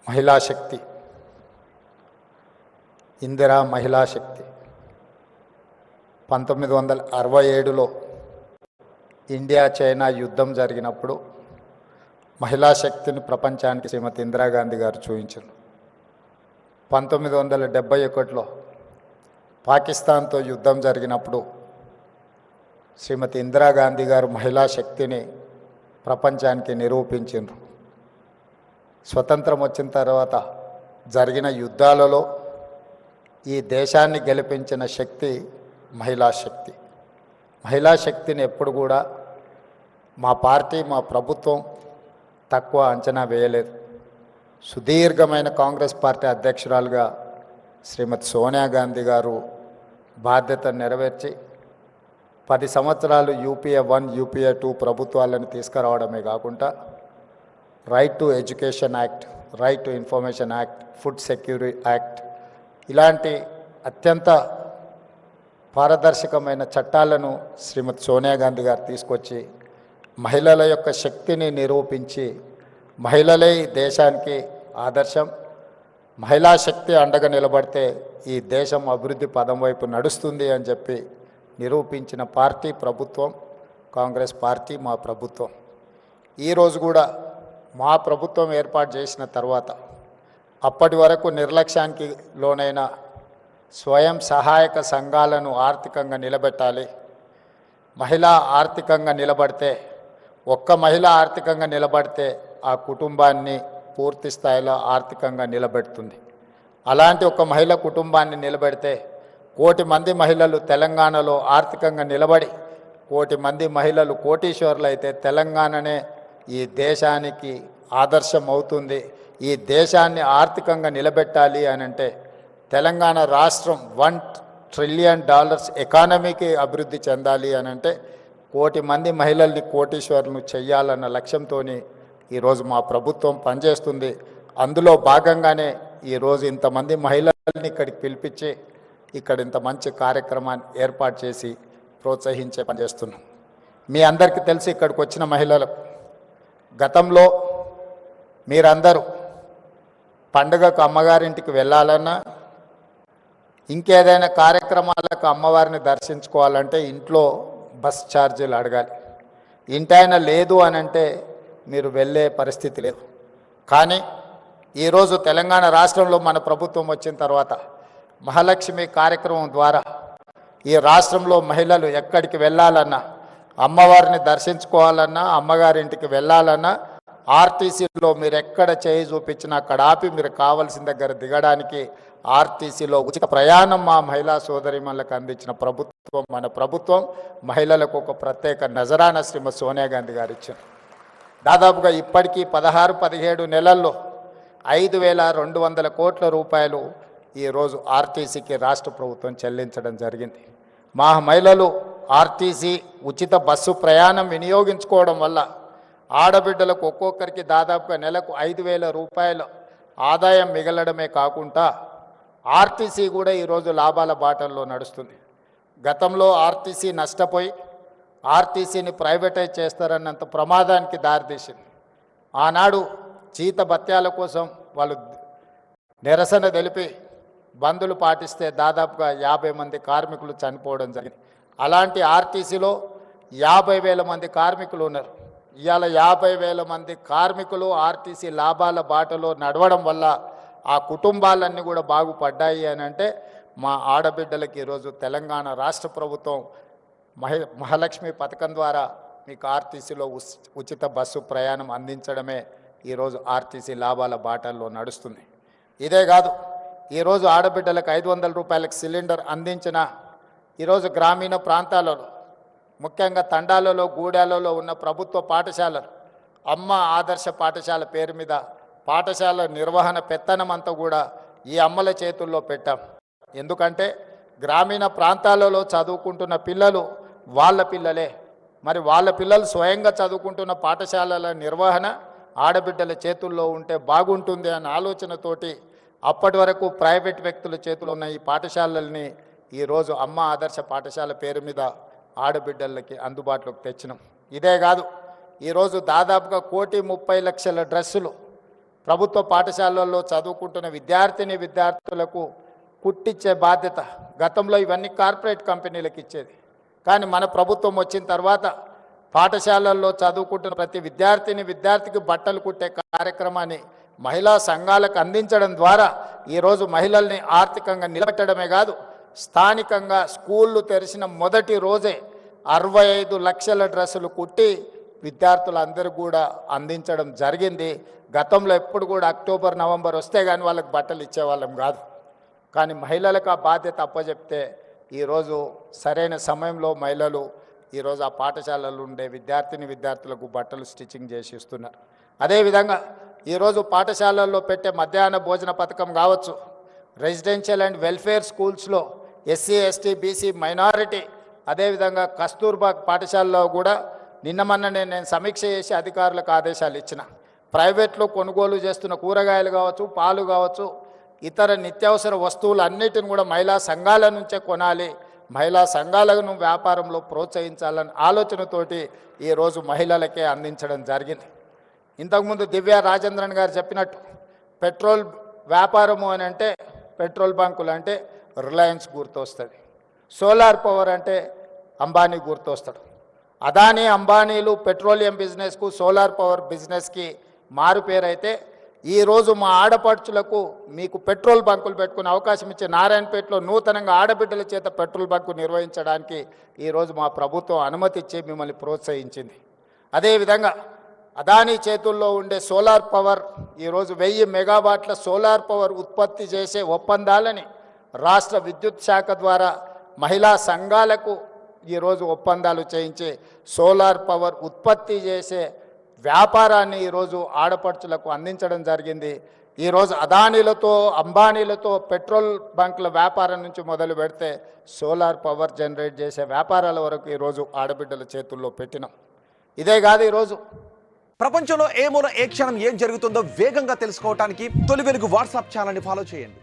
మహిళా శక్తి, ఇందిరా మహిళా శక్తి 1967లో India China యుద్ధం జరిగినప్పుడు మహిళా శక్తిని ప్రపంచానికి శ్రీమతి ఇందిరాగాంధీ గారు చూపించారు. 1971లో పాకిస్తాన్తో యుద్ధం జరిగినప్పుడు శ్రీమతి ఇందిరాగాంధీ గారు మహిళా శక్తిని ప్రపంచానికి నిరూపించారు. స్వతంత్రం వచ్చిన తర్వాత జరిగిన యుద్ధాలలో ఈ దేశాన్ని గెలిపించిన శక్తి మహిళా శక్తి. మహిళా శక్తిని ఎప్పుడు కూడా మా పార్టీ, మా ప్రభుత్వం తక్కువ అంచనా వేయలేదు. సుదీర్ఘమైన కాంగ్రెస్ పార్టీ అధ్యక్షురాలుగా శ్రీమతి సోనియా గాంధీ గారు బాధ్యత నెరవేర్చి 10 సంవత్సరాలు యూపీఏ 1, యూపీఏ 2 ప్రభుత్వాలను తీసుకురావడమే కాకుండా right to education act, right to information act, food security act ఇలాంటి అత్యంత పారదర్శకమైన చట్టాలను శ్రీమతి సోనియా గాంధీ గారు తీసుకొచ్చి మహిళల యొక్క శక్తిని నిరూపించి మహిళలే ఈ దేశానికి ఆదర్శం, మహిళా శక్తి అండగా నిలబడితే ఈ దేశం అభివృద్ధి పదం వైపు నడుస్తుంది అని చెప్పి నిరూపించిన పార్టీ ప్రభుత్వం కాంగ్రెస్ పార్టీ, మా ప్రభుత్వం. ఈరోజు కూడా మా ప్రభుత్వం ఏర్పాటు చేసిన తర్వాత అప్పటి వరకు నిర్లక్ష్యానికి లోనైన స్వయం సహాయక సంఘాలను ఆర్థికంగా నిలబెట్టాలి. మహిళ ఆర్థికంగా నిలబడితే, ఒక్క మహిళ ఆర్థికంగా నిలబడితే ఆ కుటుంబాన్ని పూర్తి స్థాయిలో ఆర్థికంగా నిలబెడుతుంది. అలాంటి ఒక మహిళ కుటుంబాన్ని నిలబెడితే 1 కోటి మంది మహిళలు తెలంగాణలో ఆర్థికంగా నిలబడి 1 కోటి మంది మహిళలు కోటీశ్వరులు అయితే తెలంగాణనే ఈ దేశానికి ఆదర్శం అవుతుంది. ఈ దేశాన్ని ఆర్థికంగా నిలబెట్టాలి అని అంటే తెలంగాణ రాష్ట్రం $1 ట్రిలియన్ ఎకానమీకి అభివృద్ధి చెందాలి అని అంటే 1 కోటి మంది మహిళల్ని కోటీశ్వరులను చెయ్యాలన్న లక్ష్యంతో ఈరోజు మా ప్రభుత్వం పనిచేస్తుంది. అందులో భాగంగానే ఈరోజు ఇంతమంది మహిళల్ని ఇక్కడికి పిలిపించి ఇక్కడ ఇంత మంచి కార్యక్రమాన్ని ఏర్పాటు చేసి ప్రోత్సహించే పనిచేస్తున్నాం. మీ అందరికీ తెలిసి ఇక్కడికి వచ్చిన మహిళలు గతంలో మీరందరూ పండుగకు అమ్మగారింటికి వెళ్ళాలన్నా, ఇంకేదైనా కార్యక్రమాలకు అమ్మవారిని దర్శించుకోవాలంటే ఇంట్లో బస్ ఛార్జీలు అడగాలి. ఇంటైనా లేదు అని అంటే మీరు వెళ్ళే పరిస్థితి లేదు. కానీ ఈరోజు తెలంగాణ రాష్ట్రంలో మన ప్రభుత్వం వచ్చిన తర్వాత మహాలక్ష్మి కార్యక్రమం ద్వారా ఈ రాష్ట్రంలో మహిళలు ఎక్కడికి వెళ్ళాలన్నా, అమ్మవారిని దర్శించుకోవాలన్నా, అమ్మగారింటికి వెళ్ళాలన్నా ఆర్టీసీలో మీరు ఎక్కడ చేయి చూపించినా అక్కడ ఆపి మీరు కావాల్సిన దగ్గర దిగడానికి ఆర్టీసీలో ఉచిత ప్రయాణం మా మహిళా సోదరిమణులకు అందించిన ప్రభుత్వం మన ప్రభుత్వం. మహిళలకు ఒక ప్రత్యేక నజరాన శ్రీమతి సోనియా గాంధీ గారు ఇచ్చారు. దాదాపుగా ఇప్పటికీ 16-17 నెలల్లో 5,200 కోట్ల రూపాయలు ఈరోజు ఆర్టీసీకి రాష్ట్ర ప్రభుత్వం చెల్లించడం జరిగింది. మా మహిళలు ఆర్టీసీ ఉచిత బస్సు ప్రయాణం వినియోగించుకోవడం వల్ల ఆడబిడ్డలకు ఒక్కొక్కరికి దాదాపుగా నెలకు 5,000 రూపాయలు ఆదాయం మిగలడమే కాకుండా ఆర్టీసీ కూడా ఈరోజు లాభాల బాటల్లో నడుస్తుంది. గతంలో ఆర్టీసీ నష్టపోయి ఆర్టీసీని ప్రైవేటైజ్ చేస్తారన్నంత ప్రమాదానికి దారితీసింది. ఆనాడు జీత భత్యాల కోసం వాళ్ళు నిరసన తెలిపి బందులు పాటిస్తే దాదాపుగా 50 మంది కార్మికులు చనిపోవడం జరిగింది. అలాంటి ఆర్టీసీలో 50,000 మంది కార్మికులు ఉన్నారు. ఇవాళ 50,000 మంది కార్మికులు ఆర్టీసీ లాభాల బాటలో నడవడం వల్ల ఆ కుటుంబాలన్నీ కూడా బాగుపడ్డాయి అని అంటే మా ఆడబిడ్డలకి ఈరోజు తెలంగాణ రాష్ట్ర ప్రభుత్వం మహాలక్ష్మి పథకం ద్వారా మీకు ఆర్టీసీలో ఉచిత బస్సు ప్రయాణం అందించడమే ఈరోజు ఆర్టీసీ లాభాల బాటల్లో నడుస్తుంది. ఇదే కాదు, ఈరోజు ఆడబిడ్డలకు 500 రూపాయలకు సిలిండర్ అందించిన ఈరోజు గ్రామీణ ప్రాంతాలలో, ముఖ్యంగా తండాలలో, గూడాలలో ఉన్న ప్రభుత్వ పాఠశాలలు అమ్మ ఆదర్శ పాఠశాల పేరు మీద పాఠశాల నిర్వహణ పెత్తనం అంతా కూడా ఈ అమ్మల చేతుల్లో పెట్టాం. ఎందుకంటే గ్రామీణ ప్రాంతాలలో చదువుకుంటున్న పిల్లలు వాళ్ళ పిల్లలే. మరి వాళ్ళ పిల్లలు స్వయంగా చదువుకుంటున్న పాఠశాలల నిర్వహణ ఆడబిడ్డల చేతుల్లో ఉంటే బాగుంటుంది అన్న ఆలోచనతోటి అప్పటి వరకు ప్రైవేట్ వ్యక్తుల చేతుల్లో ఉన్న ఈ పాఠశాలల్ని ఈరోజు అమ్మ ఆదర్శ పాఠశాల పేరు మీద ఆడబిడ్డలకి అందుబాటులోకి తెచ్చినాం. ఇదే కాదు, ఈరోజు దాదాపుగా 1,30,00,000 డ్రెస్సులు ప్రభుత్వ పాఠశాలల్లో చదువుకుంటున్న విద్యార్థులకు కుట్టించే బాధ్యత గతంలో ఇవన్నీ కార్పొరేట్ కంపెనీలకు ఇచ్చేది. కానీ మన ప్రభుత్వం వచ్చిన తర్వాత పాఠశాలల్లో చదువుకుంటున్న ప్రతి విద్యార్థికి బట్టలు కుట్టే కార్యక్రమాన్ని మహిళా సంఘాలకు అందించడం ద్వారా ఈరోజు మహిళల్ని ఆర్థికంగా నిలబెట్టడమే కాదు, స్థానికంగా స్కూళ్ళు తెరిచిన మొదటి రోజే 65 లక్షల డ్రెస్సులు కుట్టి విద్యార్థులందరూ కూడా అందించడం జరిగింది. గతంలో ఎప్పుడు కూడా అక్టోబర్ నవంబర్ వస్తే కానీ వాళ్ళకి బట్టలు ఇచ్చేవాళ్ళం కాదు. కానీ మహిళలకు ఆ బాధ్యత అప్పచెప్తే ఈరోజు సరైన సమయంలో మహిళలు ఈరోజు ఆ పాఠశాలల్లో ఉండే విద్యార్థులకు బట్టలు స్టిచ్చింగ్ చేసి ఇస్తున్నారు. అదేవిధంగా ఈరోజు పాఠశాలల్లో పెట్టే మధ్యాహ్న భోజన పథకం కావచ్చు, రెసిడెన్షియల్ అండ్ వెల్ఫేర్ స్కూల్స్లో ఎస్సీ ఎస్టీ బీసీ మైనారిటీ, అదేవిధంగా కస్తూర్బా పాఠశాలలో కూడా నిన్నమన్ననే నేను సమీక్ష చేసి అధికారులకు ఆదేశాలు ఇచ్చిన. ప్రైవేట్లో కొనుగోలు చేస్తున్న కూరగాయలు కావచ్చు, పాలు కావచ్చు, ఇతర నిత్యావసర వస్తువులు అన్నిటిని కూడా మహిళా సంఘాల నుంచే కొనాలి, మహిళా సంఘాలను వ్యాపారంలో ప్రోత్సహించాలని ఆలోచనతోటి ఈరోజు మహిళలకే అందించడం జరిగింది. ఇంతకుముందు దివ్య రాజేంద్రన్ గారు చెప్పినట్టు పెట్రోల్ వ్యాపారము అని అంటే పెట్రోల్ బంకులు అంటే రిలయన్స్ గుర్తొస్తుంది, సోలార్ పవర్ అంటే అంబానీ గుర్తొస్తాడు. అదానీ అంబానీలు పెట్రోలియం బిజినెస్కు సోలార్ పవర్ బిజినెస్కి మారు పేరైతే ఈరోజు మా ఆడపడుచులకు మీకు పెట్రోల్ బంకులు పెట్టుకునే అవకాశం ఇచ్చే నారాయణపేటలో నూతనంగా ఆడబిడ్డల చేత పెట్రోల్ బంకు నిర్వహించడానికి ఈరోజు మా ప్రభుత్వం అనుమతి ఇచ్చి మిమ్మల్ని ప్రోత్సహించింది. అదేవిధంగా అదానీ చేతుల్లో ఉండే సోలార్ పవర్ ఈరోజు 1000 మెగావాట్ల సోలార్ పవర్ ఉత్పత్తి చేసే ఒప్పందాలని రాష్ట్ర విద్యుత్ శాఖ ద్వారా మహిళా సంఘాలకు ఈరోజు ఒప్పందాలు చేయించి సోలార్ పవర్ ఉత్పత్తి చేసే వ్యాపారాన్ని ఈరోజు ఆడపడుచులకు అందించడం జరిగింది. ఈరోజు అదానీలతో అంబానీలతో పెట్రోల్ బంకుల వ్యాపారం నుంచి మొదలు పెడితే సోలార్ పవర్ జనరేట్ చేసే వ్యాపారాల వరకు ఈరోజు ఆడబిడ్డల చేతుల్లో పెట్టినాం. ఇదే కాదు, ఈరోజు ప్రపంచంలో ఏ మూల ఏ క్షణం ఏం జరుగుతుందో వేగంగా తెలుసుకోవడానికి తొలి వెలుగు వాట్సాప్ ఛానల్ని ఫాలో చేయండి.